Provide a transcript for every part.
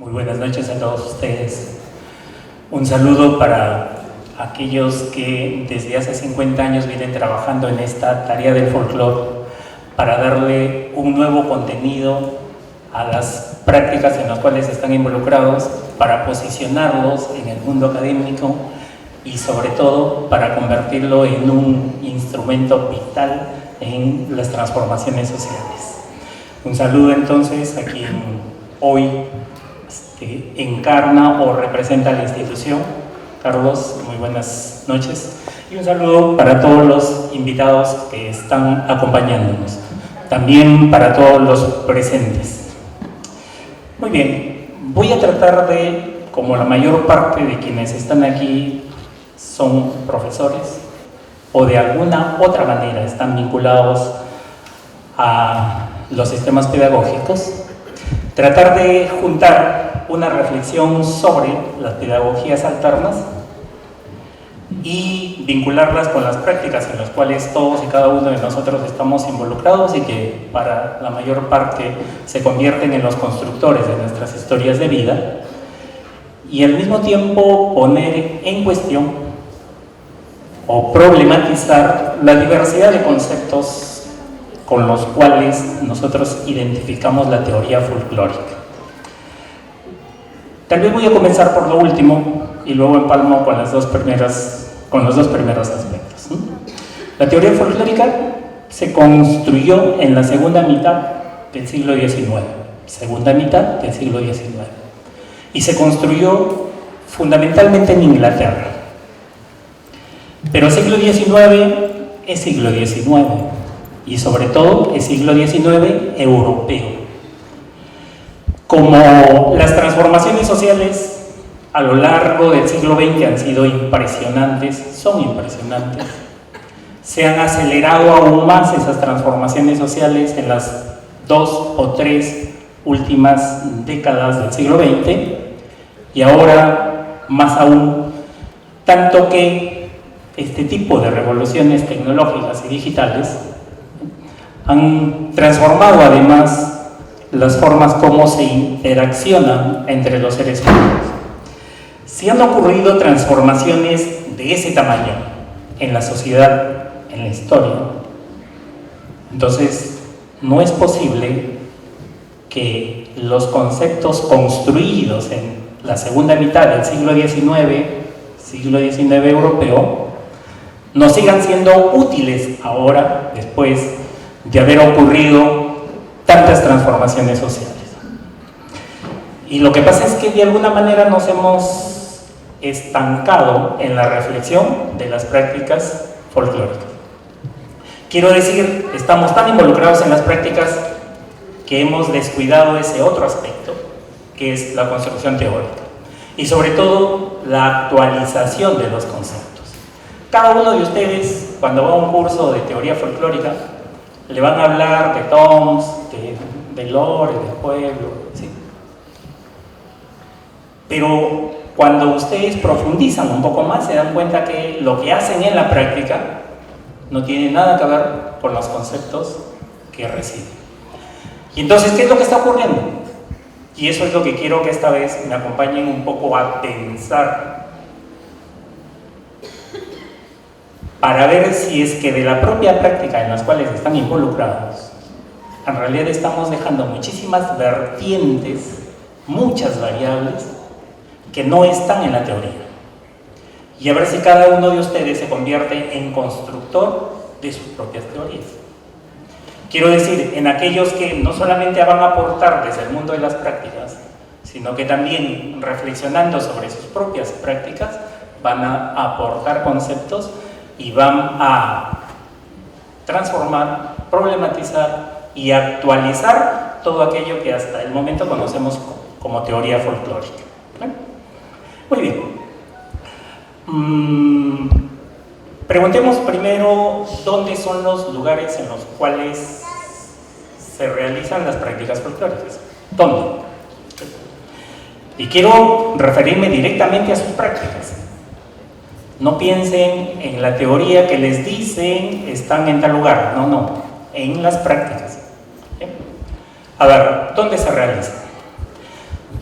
Muy buenas noches a todos ustedes. Un saludo para aquellos que desde hace 50 años vienen trabajando en esta tarea del folclore para darle un nuevo contenido a las prácticas en las cuales están involucrados, para posicionarlos en el mundo académico y sobre todo para convertirlo en un instrumento vital en las transformaciones sociales. Un saludo entonces a quien hoy encarna o representa a la institución. Carlos, muy buenas noches. Y un saludo para todos los invitados que están acompañándonos. También para todos los presentes. Muy bien, voy a tratar de, como la mayor parte de quienes están aquí son profesores o de alguna otra manera están vinculados a los sistemas pedagógicos, tratar de juntar una reflexión sobre las pedagogías alternas y vincularlas con las prácticas en las cuales todos y cada uno de nosotros estamos involucrados y que para la mayor parte se convierten en los constructores de nuestras historias de vida, y al mismo tiempo poner en cuestión o problematizar la diversidad de conceptos con los cuales nosotros identificamos la teoría folclórica. Tal vez voy a comenzar por lo último y luego empalmo con los dos primeros aspectos. La teoría folclórica se construyó en la segunda mitad del siglo XIX, y se construyó fundamentalmente en Inglaterra. Pero el siglo XIX es siglo XIX y sobre todo el siglo XIX europeo. Como las transformaciones sociales a lo largo del siglo XX han sido impresionantes, son impresionantes, se han acelerado aún más esas transformaciones sociales en las 2 o 3 últimas décadas del siglo XX, y ahora más aún, tanto que este tipo de revoluciones tecnológicas y digitales han transformado además las formas como se interaccionan entre los seres humanos. Si han ocurrido transformaciones de ese tamaño en la sociedad, en la historia, entonces no es posible que los conceptos construidos en la segunda mitad del siglo XIX europeo, no sigan siendo útiles ahora, después de haber ocurrido tantas transformaciones sociales. Y lo que pasa es que de alguna manera nos hemos estancado en la reflexión de las prácticas folclóricas. Quiero decir, estamos tan involucrados en las prácticas que hemos descuidado ese otro aspecto, que es la construcción teórica, y sobre todo la actualización de los conceptos. Cada uno de ustedes, cuando va a un curso de teoría folclórica, le van a hablar de toms, de lore, del pueblo, ¿sí? Pero cuando ustedes profundizan un poco más, se dan cuenta que lo que hacen en la práctica no tiene nada que ver con los conceptos que reciben. Y entonces, ¿qué es lo que está ocurriendo? Y eso es lo que quiero que esta vez me acompañen un poco a pensar, para ver si es que de la propia práctica en las cuales están involucrados, en realidad estamos dejando muchísimas vertientes, muchas variables que no están en la teoría. Y a ver si cada uno de ustedes se convierte en constructor de sus propias teorías. Quiero decir, en aquellos que no solamente van a aportar desde el mundo de las prácticas, sino que también reflexionando sobre sus propias prácticas van a aportar conceptos y van a transformar, problematizar y actualizar todo aquello que hasta el momento conocemos como teoría folclórica. Muy bien. Preguntemos primero dónde son los lugares en los cuales se realizan las prácticas folclóricas. ¿Dónde? Y quiero referirme directamente a sus prácticas. No piensen en la teoría que les dicen están en tal lugar. No, en las prácticas. A ver, ¿dónde se realiza?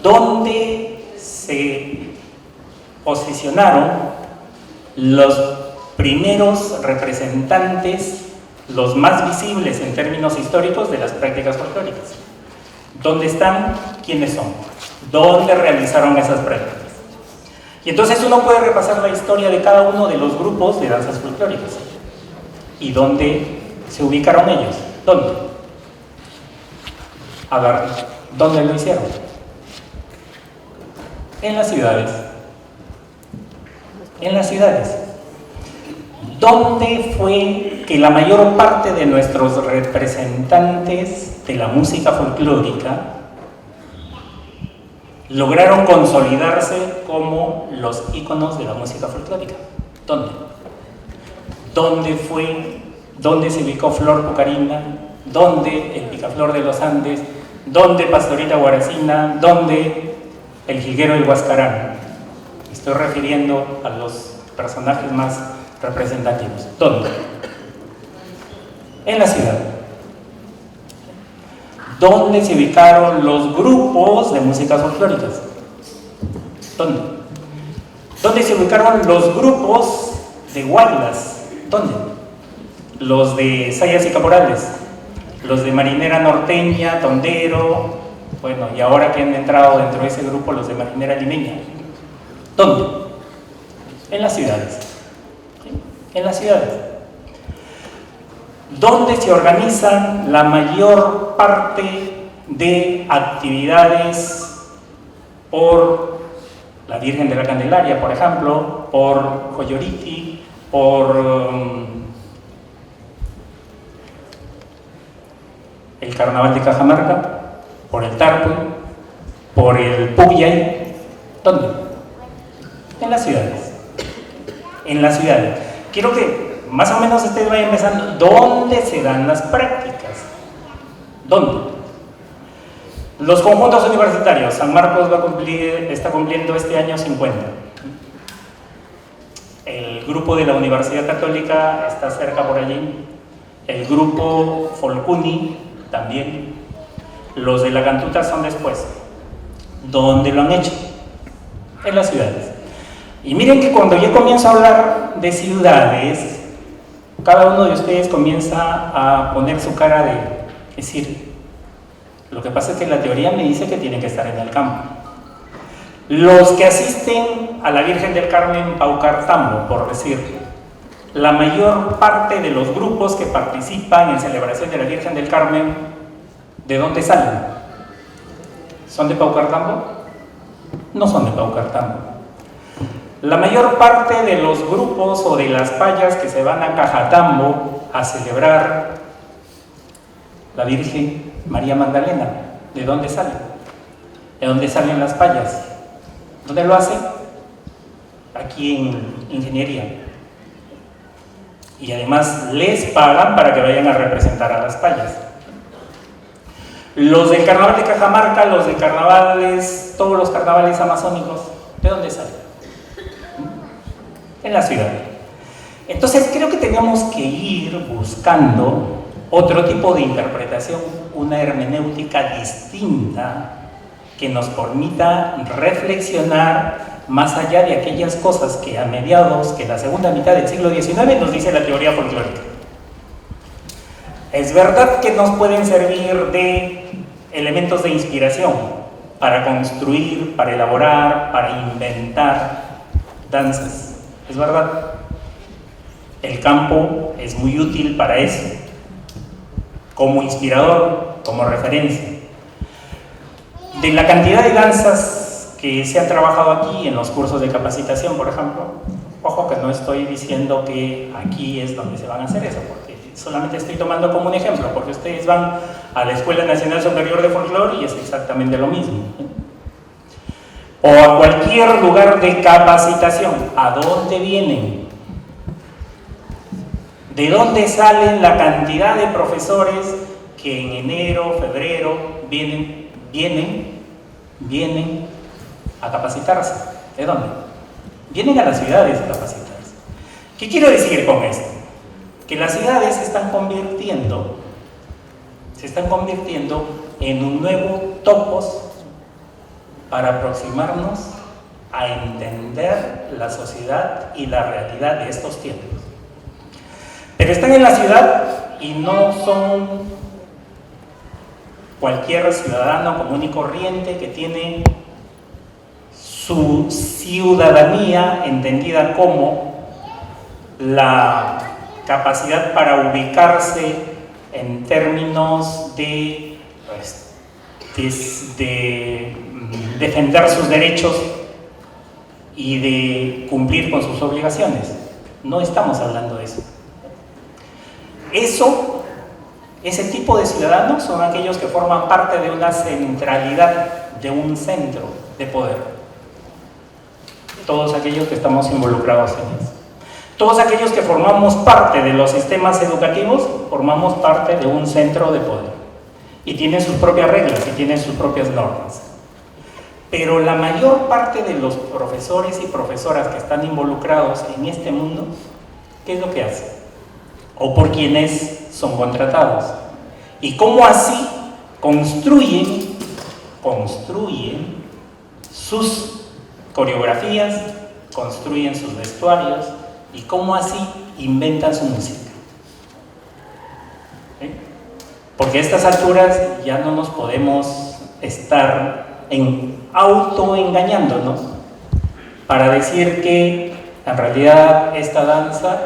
¿Dónde se posicionaron los primeros representantes, los más visibles en términos históricos, de las prácticas folclóricas? ¿Dónde están? ¿Quiénes son? ¿Dónde realizaron esas prácticas? Y entonces uno puede repasar la historia de cada uno de los grupos de danzas folclóricas. ¿Y dónde se ubicaron ellos? ¿Dónde? A ver, ¿dónde lo hicieron? En las ciudades. En las ciudades. ¿Dónde fue que la mayor parte de nuestros representantes de la música folclórica lograron consolidarse como los íconos de la música folclórica? ¿Dónde? ¿Dónde se ubicó Flor Pucarina? ¿Dónde el Picaflor de los Andes? ¿Dónde Pastorita Guaracina? ¿Dónde el Jilguero del Huascarán? Estoy refiriendo a los personajes más representativos. ¿Dónde? En la ciudad. ¿Dónde se ubicaron los grupos de músicas folclóricas? ¿Dónde? ¿Dónde se ubicaron los grupos de guaylas? ¿Dónde? Los de sayas y caporales, los de marinera norteña, tondero, bueno, y ahora que han entrado dentro de ese grupo los de marinera limeña. ¿Dónde? En las ciudades. ¿Sí? En las ciudades. ¿Dónde se organizan la mayor parte de actividades por la Virgen de la Candelaria, por ejemplo, por Joyoriti, por el Carnaval de Cajamarca, por el Tarpu, por el Puyay? ¿Dónde? En las ciudades. En las ciudades. Quiero que más o menos ustedes vayan pensando dónde se dan las prácticas. ¿Dónde? Los conjuntos universitarios. San Marcos está cumpliendo este año 50. El grupo de la Universidad Católica está cerca por allí. El grupo Folcuni también. Los de la Cantuta son después. ¿Dónde lo han hecho? En las ciudades. Y miren que cuando yo comienzo a hablar de ciudades, cada uno de ustedes comienza a poner su cara de decir, lo que pasa es que la teoría me dice que tienen que estar en el campo. Los que asisten a la Virgen del Carmen Paucartambo, por decir, la mayor parte de los grupos que participan en celebración de la Virgen del Carmen, ¿de dónde salen? ¿Son de Paucartambo? No son de Paucartambo. La mayor parte de los grupos o de las payas que se van a Cajatambo a celebrar la Virgen María Magdalena, ¿de dónde salen? ¿De dónde salen las payas? ¿Dónde lo hacen? Aquí en Ingeniería. Y además les pagan para que vayan a representar a las payas. Los del Carnaval de Cajamarca, los de carnavales, todos los carnavales amazónicos, ¿de dónde salen? En la ciudad. Entonces creo que tenemos que ir buscando otro tipo de interpretación, una hermenéutica distinta que nos permita reflexionar más allá de aquellas cosas que a mediados, que la segunda mitad del siglo XIX nos dice la teoría folclórica. Es verdad que nos pueden servir de elementos de inspiración para construir, para elaborar, para inventar danzas. Es verdad, el campo es muy útil para eso, como inspirador, como referencia. De la cantidad de danzas que se han trabajado aquí en los cursos de capacitación, por ejemplo, ojo que no estoy diciendo que aquí es donde se van a hacer eso, porque solamente estoy tomando como un ejemplo, porque ustedes van a la Escuela Nacional Superior de Folclore y es exactamente lo mismo. O a cualquier lugar de capacitación. ¿A dónde vienen? ¿De dónde salen la cantidad de profesores que en enero, febrero vienen a capacitarse? ¿De dónde? Vienen a las ciudades a capacitarse. ¿Qué quiero decir con esto? Que las ciudades se están convirtiendo en un nuevo topos para aproximarnos a entender la sociedad y la realidad de estos tiempos. Pero están en la ciudad y no son cualquier ciudadano común y corriente que tiene su ciudadanía entendida como la capacidad para ubicarse en términos de defender sus derechos y de cumplir con sus obligaciones. No estamos hablando de eso. Ese tipo de ciudadanos son aquellos que forman parte de una centralidad, de un centro de poder. Todos aquellos que estamos involucrados en eso. Todos aquellos que formamos parte de los sistemas educativos, formamos parte de un centro de poder. Y tienen sus propias reglas y tienen sus propias normas. Pero la mayor parte de los profesores y profesoras que están involucrados en este mundo, ¿qué es lo que hacen? O por quienes son contratados. Y cómo así construyen sus coreografías, construyen sus vestuarios y cómo así inventan su música. ¿Sí? Porque a estas alturas ya no nos podemos estar autoengañándonos para decir que en realidad esta danza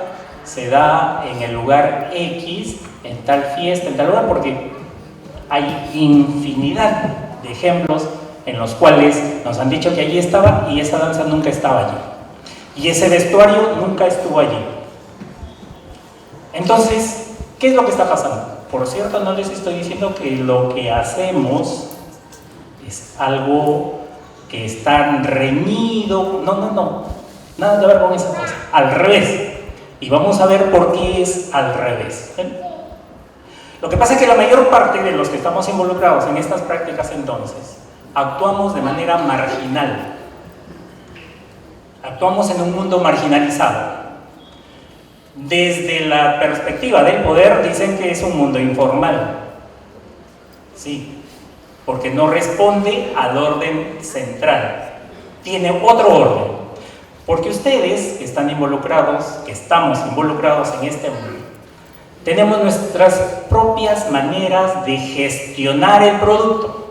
se da en el lugar X, en tal fiesta, en tal lugar, porque hay infinidad de ejemplos en los cuales nos han dicho que allí estaba y esa danza nunca estaba allí. Y ese vestuario nunca estuvo allí. Entonces, ¿qué es lo que está pasando? Por cierto, no les estoy diciendo que lo que hacemos es algo que está reñido. No. Nada que ver con esa cosa. Al revés. Y vamos a ver por qué es al revés. Lo que pasa es que la mayor parte de los que estamos involucrados en estas prácticas entonces, actuamos de manera marginal. Actuamos en un mundo marginalizado. Desde la perspectiva del poder dicen que es un mundo informal. Sí, porque no responde al orden central. Tiene otro orden. Porque ustedes que están involucrados, que estamos involucrados en este mundo, tenemos nuestras propias maneras de gestionar el producto.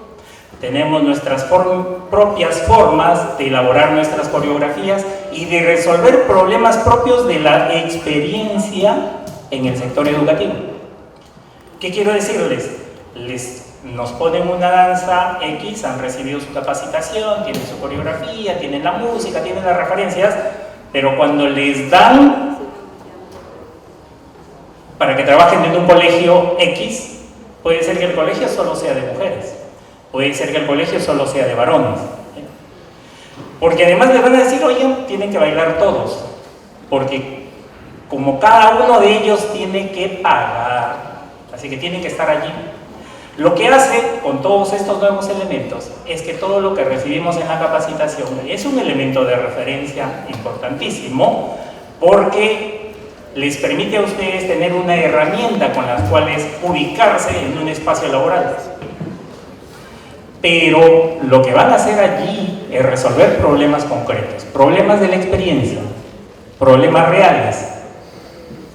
Tenemos nuestras propias formas de elaborar nuestras coreografías y de resolver problemas propios de la experiencia en el sector educativo. ¿Qué quiero decirles? Nos ponen una danza X, han recibido su capacitación, tienen su coreografía, tienen la música, tienen las referencias, pero cuando les dan para que trabajen en un colegio X, puede ser que el colegio solo sea de mujeres. Puede ser que el colegio solo sea de varones. Porque además les van a decir, oye, tienen que bailar todos. Porque como cada uno de ellos tiene que pagar, así que tienen que estar allí. Lo que hace con todos estos nuevos elementos es que todo lo que recibimos en la capacitación es un elemento de referencia importantísimo porque les permite a ustedes tener una herramienta con las cuales ubicarse en un espacio laboral. Pero lo que van a hacer allí es resolver problemas concretos, problemas de la experiencia, problemas reales.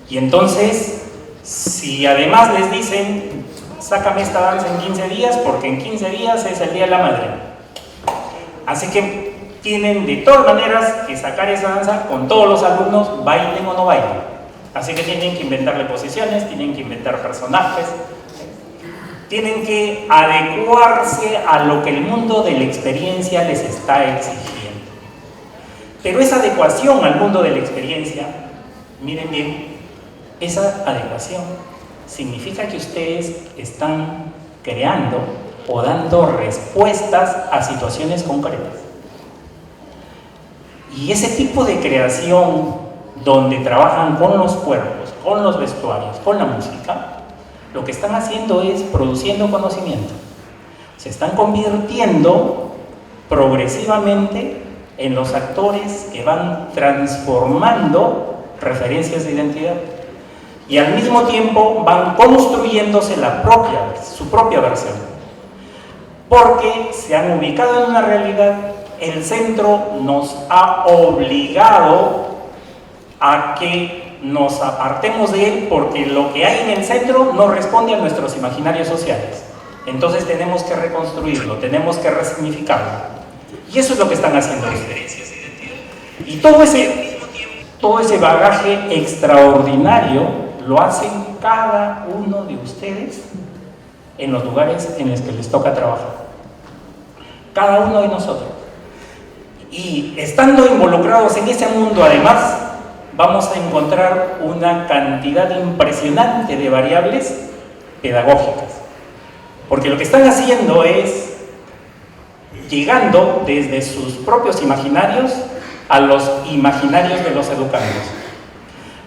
Y entonces, si además les dicen, sácame esta danza en 15 días, porque en 15 días es el Día de la Madre. Así que tienen de todas maneras que sacar esa danza con todos los alumnos, bailen o no bailen. Así que tienen que inventarle posiciones, tienen que inventar personajes, tienen que adecuarse a lo que el mundo de la experiencia les está exigiendo. Pero esa adecuación al mundo de la experiencia, miren bien, esa adecuación significa que ustedes están creando o dando respuestas a situaciones concretas. Y ese tipo de creación donde trabajan con los cuerpos, con los vestuarios, con la música, lo que están haciendo es produciendo conocimiento. Se están convirtiendo progresivamente en los actores que van transformando referencias de identidad. Y al mismo tiempo van construyéndose su propia versión. porque se han ubicado en una realidad. El centro nos ha obligado a que nos apartemos de él porque lo que hay en el centro no responde a nuestros imaginarios sociales. Entonces tenemos que reconstruirlo, tenemos que resignificarlo. Y eso es lo que están haciendo ustedes. Y todo ese bagaje extraordinario lo hacen cada uno de ustedes en los lugares en los que les toca trabajar. Cada uno de nosotros. Y estando involucrados en ese mundo, además, vamos a encontrar una cantidad impresionante de variables pedagógicas. Porque lo que están haciendo es llegando desde sus propios imaginarios a los imaginarios de los educandos.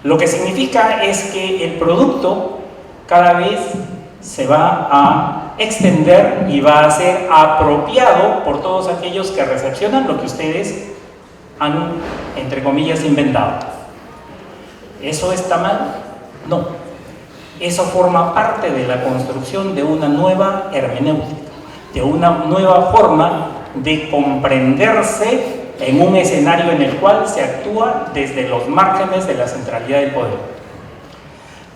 Lo que significa es que el producto cada vez se va a extender y va a ser apropiado por todos aquellos que recepcionan lo que ustedes han, entre comillas, inventado. ¿Eso está mal? No. Eso forma parte de la construcción de una nueva hermenéutica, de una nueva forma de comprenderse en un escenario en el cual se actúa desde los márgenes de la centralidad del poder.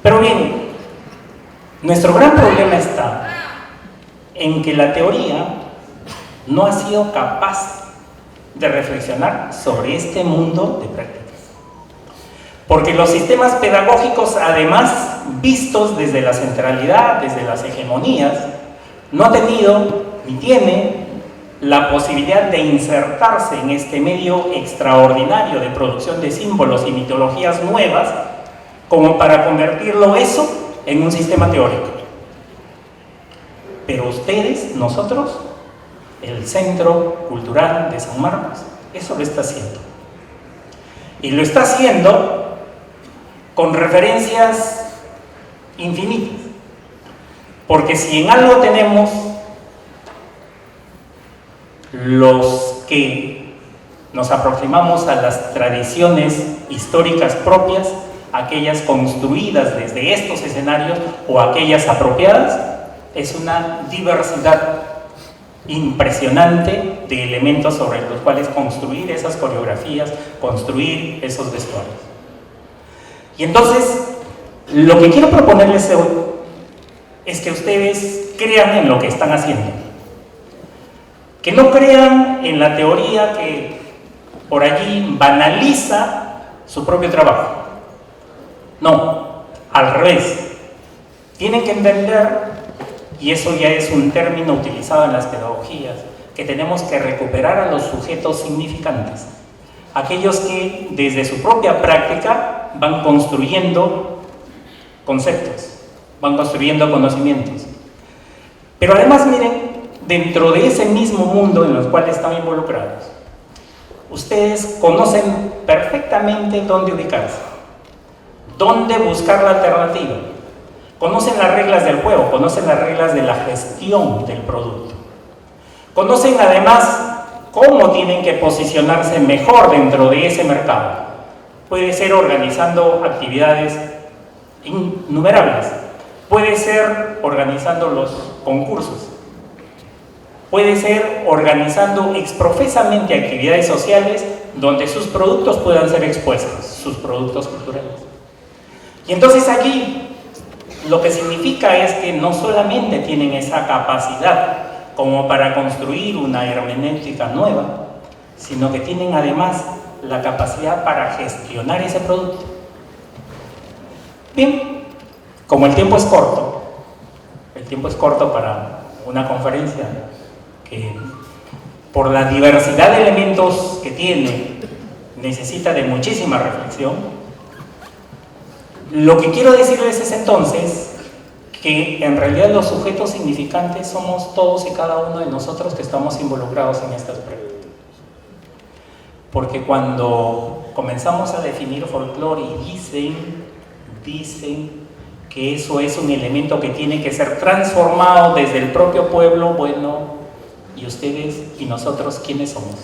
Pero bien, nuestro gran problema está en que la teoría no ha sido capaz de reflexionar sobre este mundo de prácticas. Porque los sistemas pedagógicos, además, vistos desde la centralidad, desde las hegemonías, no ha tenido ni tiene la posibilidad de insertarse en este medio extraordinario de producción de símbolos y mitologías nuevas como para convertirlo eso en un sistema teórico. Pero ustedes, nosotros, el Centro Cultural de San Marcos, eso lo está haciendo. Y lo está haciendo con referencias infinitas. Porque si en algo tenemos los que nos aproximamos a las tradiciones históricas propias, aquellas construidas desde estos escenarios o aquellas apropiadas, es una diversidad impresionante de elementos sobre los cuales construir esas coreografías, construir esos vestuarios. Y entonces, lo que quiero proponerles hoy es que ustedes crean en lo que están haciendo. Que no crean en la teoría que por allí banaliza su propio trabajo. No, al revés. Tienen que entender, y eso ya es un término utilizado en las pedagogías, que tenemos que recuperar a los sujetos significantes. Aquellos que desde su propia práctica van construyendo conceptos, van construyendo conocimientos. Pero además, miren, dentro de ese mismo mundo en el cual están involucrados, ustedes conocen perfectamente dónde ubicarse, dónde buscar la alternativa, conocen las reglas del juego, conocen las reglas de la gestión del producto, conocen además cómo tienen que posicionarse mejor dentro de ese mercado. Puede ser organizando actividades innumerables, puede ser organizando los concursos, puede ser organizando exprofesamente actividades sociales donde sus productos puedan ser expuestos, sus productos culturales. Y entonces aquí lo que significa es que no solamente tienen esa capacidad como para construir una hermenéutica nueva, sino que tienen además la capacidad para gestionar ese producto. Bien, como el tiempo es corto para una conferencia que por la diversidad de elementos que tiene necesita de muchísima reflexión, lo que quiero decirles es entonces que en realidad los sujetos significantes somos todos y cada uno de nosotros que estamos involucrados en estas prácticas. Porque cuando comenzamos a definir folclore y dicen que eso es un elemento que tiene que ser transformado desde el propio pueblo, bueno, ¿y ustedes y nosotros quiénes somos?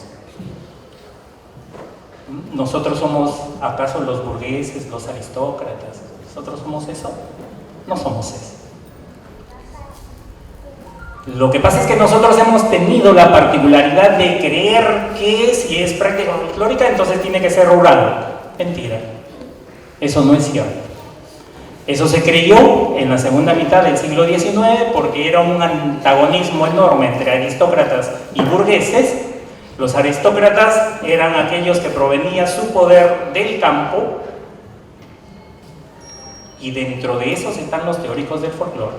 ¿Nosotros somos acaso los burgueses, los aristócratas? ¿Nosotros somos eso? No somos eso. Lo que pasa es que nosotros hemos tenido la particularidad de creer que si es práctica folclórica, entonces tiene que ser rural. Mentira. Eso no es cierto. Eso se creyó en la segunda mitad del siglo XIX porque era un antagonismo enorme entre aristócratas y burgueses. Los aristócratas eran aquellos que provenía su poder del campo, y dentro de esos están los teóricos del folclore,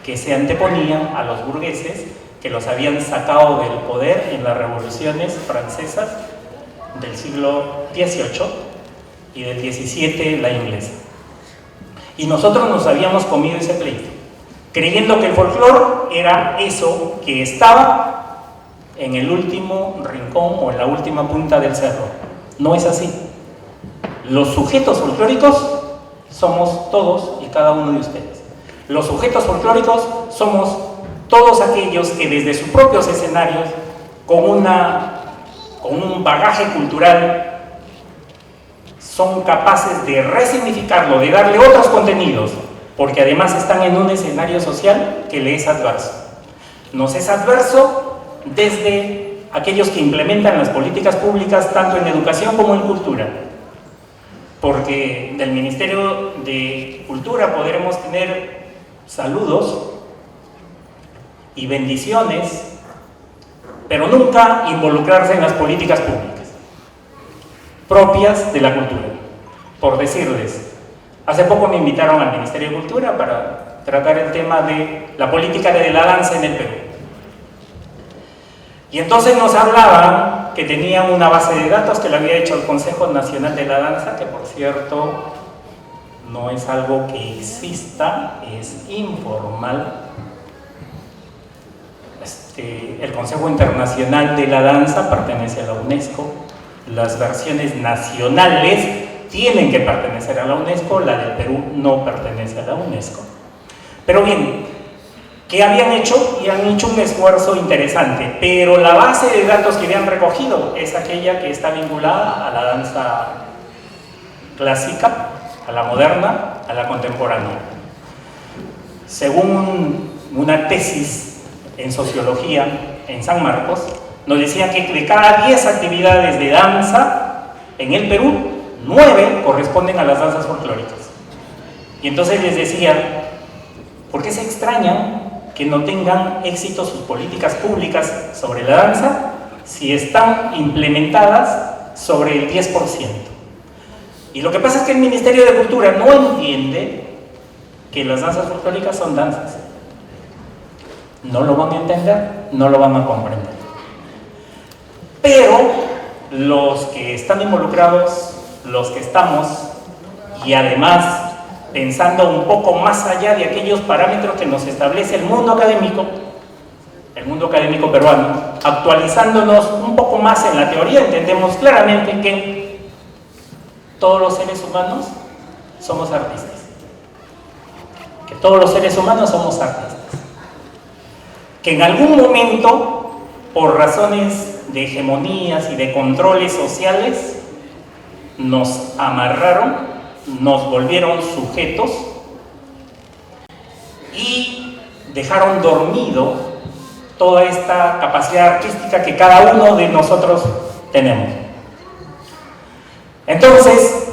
que se anteponían a los burgueses que los habían sacado del poder en las revoluciones francesas del siglo XVIII y del XVII la inglesa. Y nosotros nos habíamos comido ese pleito, creyendo que el folclore era eso que estaba en el último rincón o en la última punta del cerro. No es así. Los sujetos folclóricos somos todos y cada uno de ustedes. Los sujetos folclóricos somos todos aquellos que desde sus propios escenarios, con un bagaje cultural, son capaces de resignificarlo, de darle otros contenidos, porque además están en un escenario social que le es adverso. Nos es adverso desde aquellos que implementan las políticas públicas tanto en educación como en cultura, porque del Ministerio de Cultura podremos tener saludos y bendiciones, pero nunca involucrarse en las políticas públicas propias de la cultura. Por decirles, hace poco me invitaron al Ministerio de Cultura para tratar el tema de la política de la danza en el Perú. Y entonces nos hablaban que tenían una base de datos que le había hecho el Consejo Nacional de la Danza, que por cierto no es algo que exista, es informal. El Consejo Internacional de la Danza pertenece a la UNESCO. Las versiones nacionales tienen que pertenecer a la UNESCO, la del Perú no pertenece a la UNESCO. Pero bien, ¿qué habían hecho? Y han hecho un esfuerzo interesante, pero la base de datos que habían recogido es aquella que está vinculada a la danza clásica, a la moderna, a la contemporánea. Según una tesis en sociología en San Marcos, nos decían que de cada 10 actividades de danza en el Perú, 9 corresponden a las danzas folclóricas. Y entonces les decía, ¿por qué se extrañan que no tengan éxito sus políticas públicas sobre la danza si están implementadas sobre el 10%? Y lo que pasa es que el Ministerio de Cultura no entiende que las danzas folclóricas son danzas. No lo van a entender, no lo van a comprender. Pero los que están involucrados, los que estamos, y además pensando un poco más allá de aquellos parámetros que nos establece el mundo académico peruano, actualizándonos un poco más en la teoría, entendemos claramente que todos los seres humanos somos artistas. Que todos los seres humanos somos artistas. Que en algún momento, por razones de hegemonías y de controles sociales, nos amarraron, nos volvieron sujetos y dejaron dormido toda esta capacidad artística que cada uno de nosotros tenemos. Entonces,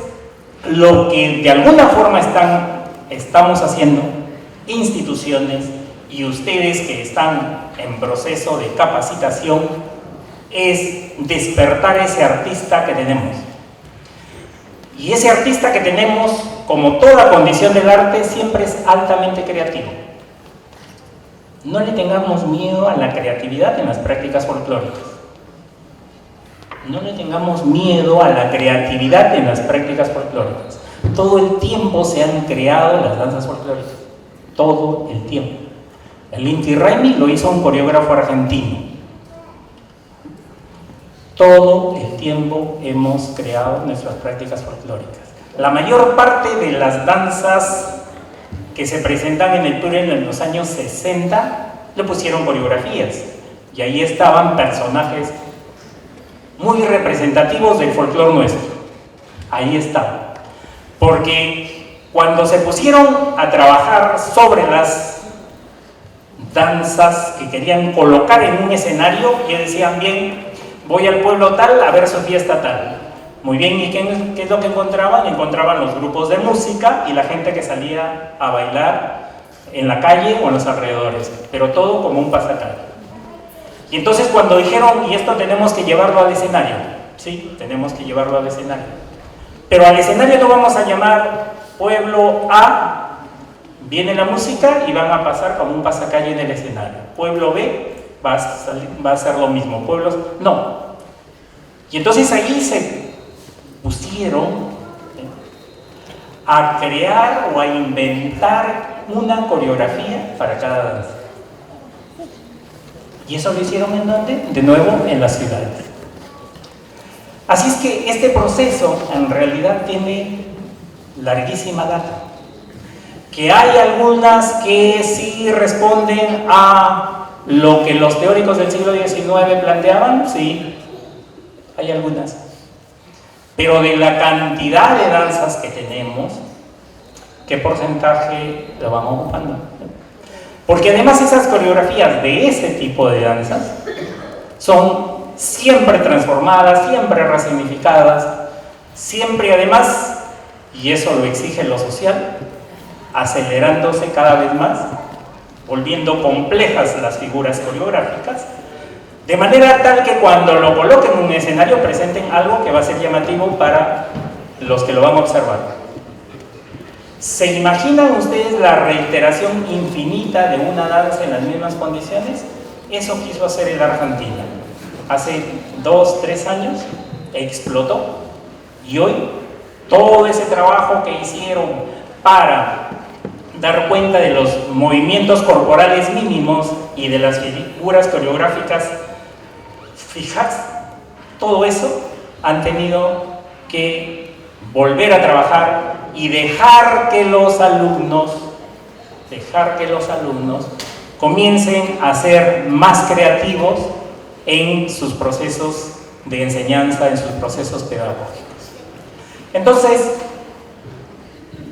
lo que de alguna forma estamos haciendo, instituciones y ustedes que están en proceso de capacitación, es despertar ese artista que tenemos. Y ese artista que tenemos, como toda condición del arte, siempre es altamente creativo. No le tengamos miedo a la creatividad en las prácticas folclóricas. No le tengamos miedo a la creatividad en las prácticas folclóricas. Todo el tiempo se han creado las danzas folclóricas. Todo el tiempo. El Inti Raymi lo hizo un coreógrafo argentino. Todo el tiempo hemos creado nuestras prácticas folclóricas. La mayor parte de las danzas que se presentan en el Perú en los años 60 le pusieron coreografías. Y ahí estaban personajes muy representativos del folclore nuestro. Ahí estaban. Porque cuando se pusieron a trabajar sobre las danzas que querían colocar en un escenario y decían, bien, voy al pueblo tal a ver su fiesta tal. Muy bien, ¿y qué es lo que encontraban? Encontraban los grupos de música y la gente que salía a bailar en la calle o en los alrededores, pero todo como un pasacalle. Y entonces cuando dijeron, y esto tenemos que llevarlo al escenario, sí, tenemos que llevarlo al escenario, pero al escenario no vamos a llamar pueblo A, viene la música y van a pasar como un pasacalle en el escenario. Pueblo B va a ser lo mismo, pueblos, no. Y entonces ahí se pusieron a crear o a inventar una coreografía para cada danza. ¿Y eso lo hicieron en dónde? De nuevo, en las ciudades. Así es que este proceso en realidad tiene larguísima data. Que hay algunas que sí responden a lo que los teóricos del siglo XIX planteaban, sí, hay algunas. Pero de la cantidad de danzas que tenemos, ¿qué porcentaje lo van ocupando? Porque además esas coreografías de ese tipo de danzas son siempre transformadas, siempre resignificadas, siempre además, y eso lo exige lo social, acelerándose cada vez más, volviendo complejas las figuras coreográficas, de manera tal que cuando lo coloquen en un escenario presenten algo que va a ser llamativo para los que lo van a observar. ¿Se imaginan ustedes la reiteración infinita de una danza en las mismas condiciones? Eso quiso hacer el Argentina. Hace 2, 3 años explotó y hoy todo ese trabajo que hicieron para dar cuenta de los movimientos corporales mínimos y de las figuras coreográficas fijas, todo eso han tenido que volver a trabajar y dejar que los alumnos comiencen a ser más creativos en sus procesos de enseñanza, en sus procesos pedagógicos. Entonces,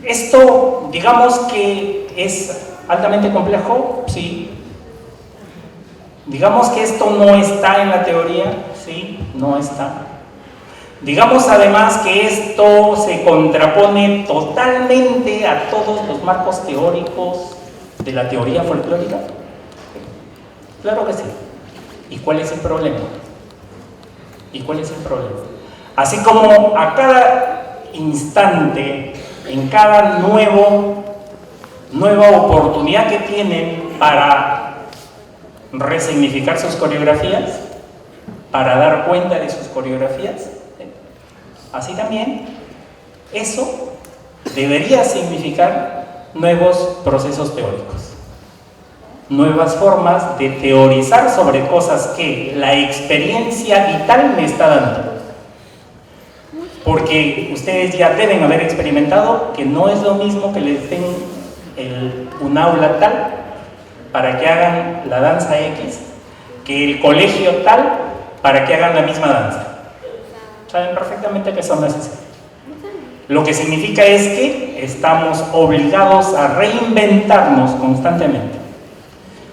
esto, digamos que es altamente complejo, sí. Digamos que esto no está en la teoría, sí, no está. Digamos además que esto se contrapone totalmente a todos los marcos teóricos de la teoría folclórica. Claro que sí. ¿Y cuál es el problema? Así como a cada instante, en cada nueva oportunidad que tienen para resignificar sus coreografías, para dar cuenta de sus coreografías, así también eso debería significar nuevos procesos teóricos, nuevas formas de teorizar sobre cosas que la experiencia vital me está dando. Porque ustedes ya deben haber experimentado que no es lo mismo que les den un aula tal para que hagan la danza X que el colegio tal para que hagan la misma danza. Saben perfectamente que eso no es así. Lo que significa es que estamos obligados a reinventarnos constantemente.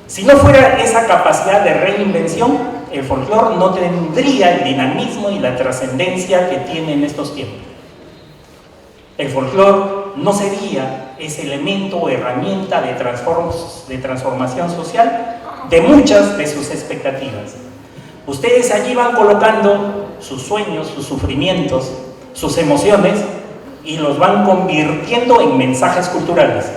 Si no fuera esa capacidad de reinvención, el folclore no tendría el dinamismo y la trascendencia que tiene en estos tiempos. El folclore no sería ese elemento o herramienta de transformación social de muchas de sus expectativas. Ustedes allí van colocando sus sueños, sus sufrimientos, sus emociones y los van convirtiendo en mensajes culturales.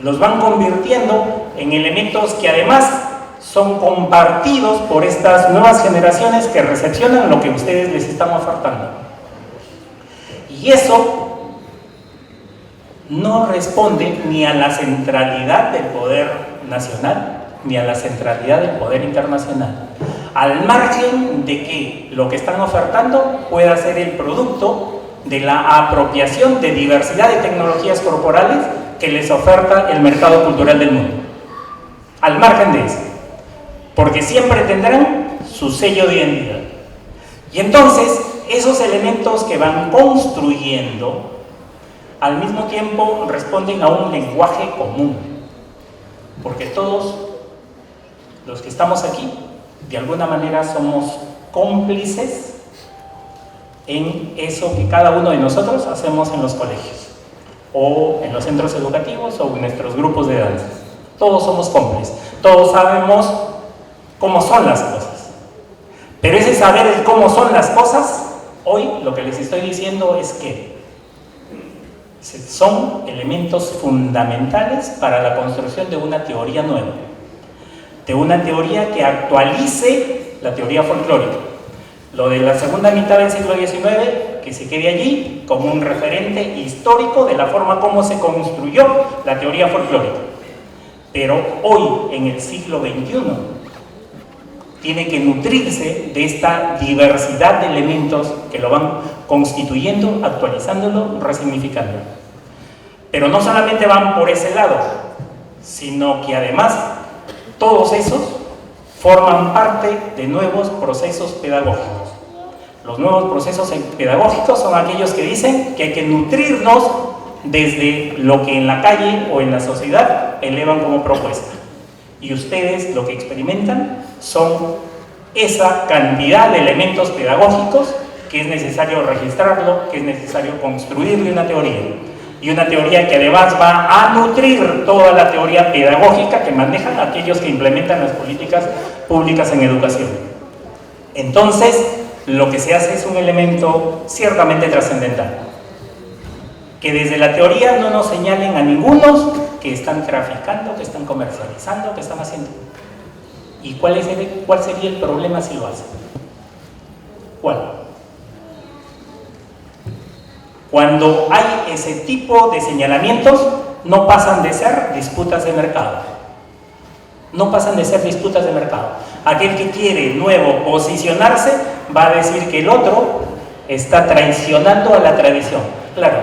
Los van convirtiendo en elementos que además son compartidos por estas nuevas generaciones que recepcionan lo que ustedes les están ofertando. Y eso no responde ni a la centralidad del poder nacional ni a la centralidad del poder internacional, al margen de que lo que están ofertando pueda ser el producto de la apropiación de diversidad de tecnologías corporales que les oferta el mercado cultural del mundo. Al margen de eso, porque siempre tendrán su sello de identidad. Y entonces, esos elementos que van construyendo, al mismo tiempo responden a un lenguaje común. porque todos los que estamos aquí, de alguna manera somos cómplices en eso que cada uno de nosotros hacemos en los colegios, o en los centros educativos, o en nuestros grupos de danza. Todos somos cómplices, todos sabemos cómo son las cosas. Pero ese saber el cómo son las cosas, hoy lo que les estoy diciendo es que son elementos fundamentales para la construcción de una teoría nueva, de una teoría que actualice la teoría folclórica. Lo de la segunda mitad del siglo XIX, que se quede allí como un referente histórico de la forma como se construyó la teoría folclórica. Pero hoy, en el siglo XXI, tiene que nutrirse de esta diversidad de elementos que lo van constituyendo, actualizándolo, resignificándolo. Pero no solamente van por ese lado, sino que además todos esos forman parte de nuevos procesos pedagógicos. Los nuevos procesos pedagógicos son aquellos que dicen que hay que nutrirnos desde lo que en la calle o en la sociedad elevan como propuesta. Y ustedes lo que experimentan son esa cantidad de elementos pedagógicos que es necesario registrarlo, que es necesario construirle una teoría. Y una teoría que además va a nutrir toda la teoría pedagógica que manejan aquellos que implementan las políticas públicas en educación. Entonces, lo que se hace es un elemento ciertamente trascendental. Que desde la teoría no nos señalen a ningunos que están traficando, que están comercializando, que están haciendo. ¿Y cuál sería el problema si lo hacen? ¿Cuál? Cuando hay ese tipo de señalamientos, no pasan de ser disputas de mercado. No pasan de ser disputas de mercado. Aquel que quiere nuevo posicionarse va a decir que el otro está traicionando a la tradición. Claro,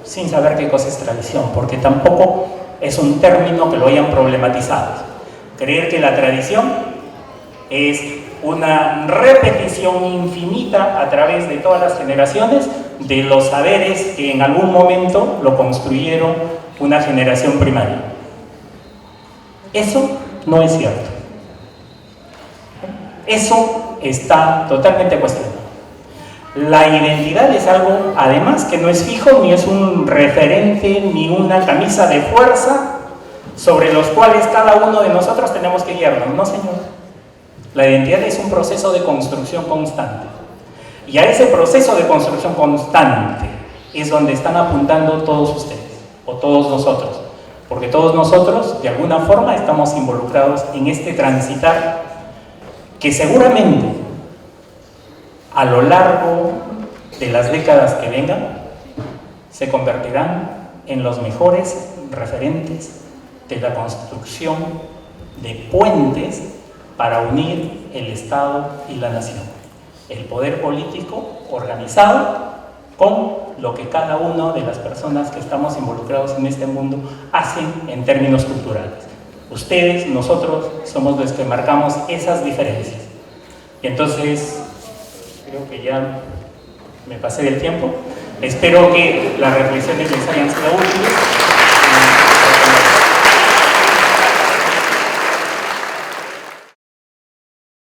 sin saber qué cosa es tradición, porque tampoco es un término que lo hayan problematizado. Creer que la tradición es una repetición infinita a través de todas las generaciones de los saberes que en algún momento lo construyeron una generación primaria. Eso no es cierto. Eso está totalmente cuestionado. La identidad es algo, además, que no es fijo, ni es un referente, ni una camisa de fuerza sobre los cuales cada uno de nosotros tenemos que guiarnos. No, señor. La identidad es un proceso de construcción constante. Y a ese proceso de construcción constante es donde están apuntando todos ustedes, o todos nosotros. Porque todos nosotros, de alguna forma, estamos involucrados en este transitar que seguramente a lo largo de las décadas que vengan se convertirán en los mejores referentes de la construcción de puentes para unir el Estado y la nación, el poder político organizado con lo que cada una de las personas que estamos involucrados en este mundo hacen en términos culturales. Ustedes, nosotros, somos los que marcamos esas diferencias. Y entonces, creo que ya me pasé del tiempo. Espero que las reflexiones les hayan sido útiles.